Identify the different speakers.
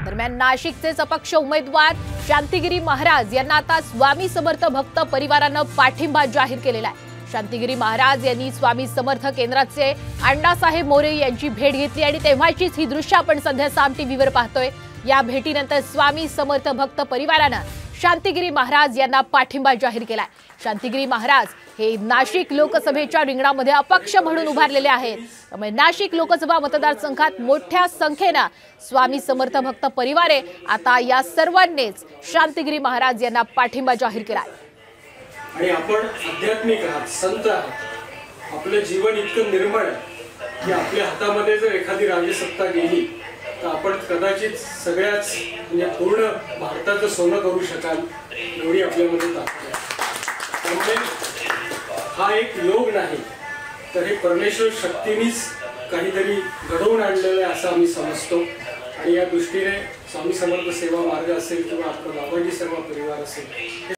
Speaker 1: दरम्यान नाशिकचे अपक्ष उमेदवार शांतिगिरी महाराज यांना आता स्वामी समर्थ भक्त परिवारानं पाठिंबा जाहीर केलेला आहे। शांतिगिरी महाराज यांनी स्वामी समर्थ केंद्राचे अण्णासाहेब मोरे यांची भेट घेतली आणि तेव्हाचीच ही दृश्य आपण सध्या साम टीव्हीवर पाहतोय। या भेटीनंतर स्वामी समर्थ भक्त परिवारानं शांतिगिरी महाराज यांना पाठिंबा जाहीर केलाय। शांतिगिरी महाराज हे नाशिक लोकसभेच्या रिंगणामध्ये अपक्ष म्हणून उभारलेले आहेत। त्यामुळे नाशिक लोकसभा मतदारसंघात मोठ्या संख्येने स्वामी समर्थ भक्त परिवारे आता या सर्वांनीच शांतिगिरी महाराज यांना पाठिंबा जाहीर केलाय।
Speaker 2: आणि आपण आध्यात्मिक आहात, संत आहात, आपलं जीवन इतकं निर्मळ आहे की आपल्या हातामध्ये जर एखादी राजसत्ता गेली तर आपण कदाचित सगळ्याच म्हणजे पूर्ण भारताचं सोनं करू शकाल एवढी आपल्यामध्ये ताकद आहे। त्यामुळे हा एक योग नाही तर हे परमेश्वर शक्तीनेच काहीतरी घडवून आणलेलं आहे असं आम्ही समजतो। आणि या दृष्टीने स्वामी समर्थ सेवा मार्ग असेल किंवा आपला बाबाजी सेवा परिवार असेल